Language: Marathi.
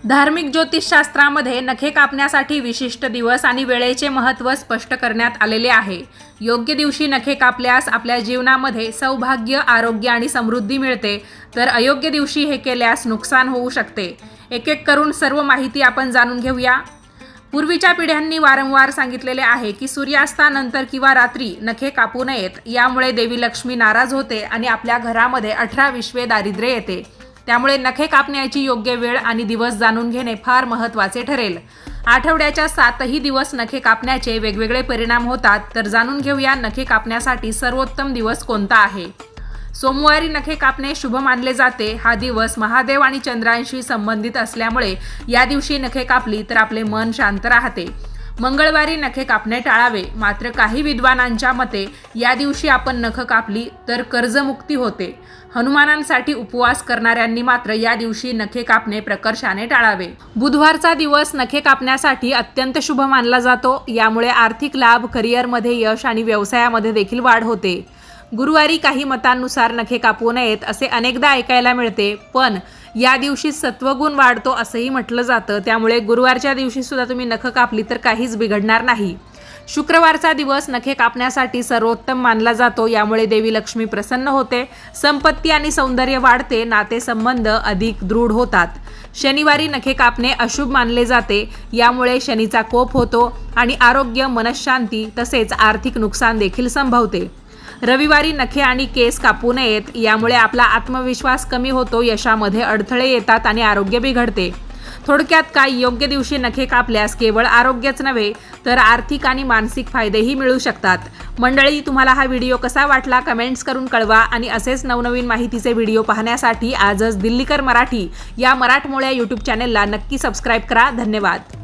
धार्मिक ज्योतिषशास्त्रामध्ये नखे कापण्यासाठी विशिष्ट दिवस आणि वेळेचे महत्त्व स्पष्ट करण्यात आलेले आहे. योग्य दिवशी नखे कापल्यास आपल्या जीवनामध्ये सौभाग्य, आरोग्य आणि समृद्धी मिळते, तर अयोग्य दिवशी हे केल्यास नुकसान होऊ शकते. एक एक करून सर्व माहिती आपण जाणून घेऊया. पूर्वीच्या पिढ्यांनी वारंवार सांगितलेले आहे की सूर्यास्तानंतर किंवा रात्री नखे कापू नयेत. यामुळे देवी लक्ष्मी नाराज होते आणि आपल्या घरामध्ये 18 विश्वे दारिद्र्य येते. त्यामुळे नखे कापण्याची योग्य वेळ आणि दिवस जाणून घेणे फार महत्त्वाचे ठरेल. आठवड्याच्या 7ही दिवस नखे कापण्याचे वेगवेगळे परिणाम होतात, तर जाणून घेऊया नखे कापण्यासाठी सर्वोत्तम दिवस कोणता आहे. सोमवारी नखे कापणे शुभ मानले जाते. हा दिवस महादेव आणि चंद्रांशी संबंधित असल्यामुळे या दिवशी नखे कापली तर आपले मन शांत राहते. मंगळवारी नखे कापणे टाळावे. मात्र काही विद्वानांच्या मते या दिवशी आपण नख कापली तर कर्जमुक्ती होते. हनुमानांसाठी उपवास करणाऱ्यांनी मात्र या दिवशी नखे कापणे प्रकर्षाने टाळावे. बुधवारचा दिवस नखे कापण्यासाठी अत्यंत शुभ मानला जातो. यामुळे आर्थिक लाभ, करिअरमध्ये यश आणि व्यवसायामध्ये देखील वाढ होते. गुरुवारी काही मतांनुसार नखे कापू नयेत असे अनेकदा ऐकायला मिळते, पण या दिवशी सत्वगुण वाढतो असंही म्हटलं जातं. त्यामुळे गुरुवारच्या दिवशी सुद्धा तुम्ही नख कापली तर काहीच बिघडणार नाही. शुक्रवारचा दिवस नखे कापण्यासाठी सर्वोत्तम मानला जातो. यामुळे देवी लक्ष्मी प्रसन्न होते, संपत्ती आणि सौंदर्य वाढते, नातेसंबंध अधिक दृढ होतात. शनिवारी नखे कापणे अशुभ मानले जाते. यामुळे शनीचा कोप होतो आणि आरोग्य, मनःशांती तसेच आर्थिक नुकसान देखील संभवते. रविवारी नखे आणि केस कापू नयेत. यामुळे आपला आत्मविश्वास कमी होतो, यशामध्ये अडथळे येतात आणि आरोग्य बिघडते. थोडक्यात काय, योग्य दिवशी नखे कापल्यास केवळ आरोग्यच नव्हे तर आर्थिक आणि मानसिक फायदेही मिळू शकतात. मंडळी, तुम्हाला हा व्हिडिओ कसा वाटला कमेंट्स करून कळवा आणि असेच नवनवीन माहितीचे व्हिडिओ पाहण्यासाठी आजच दिल्लीकर मराठी या मराठमोळ्या यूट्यूब चॅनेलला नक्की सबस्क्राईब करा. धन्यवाद.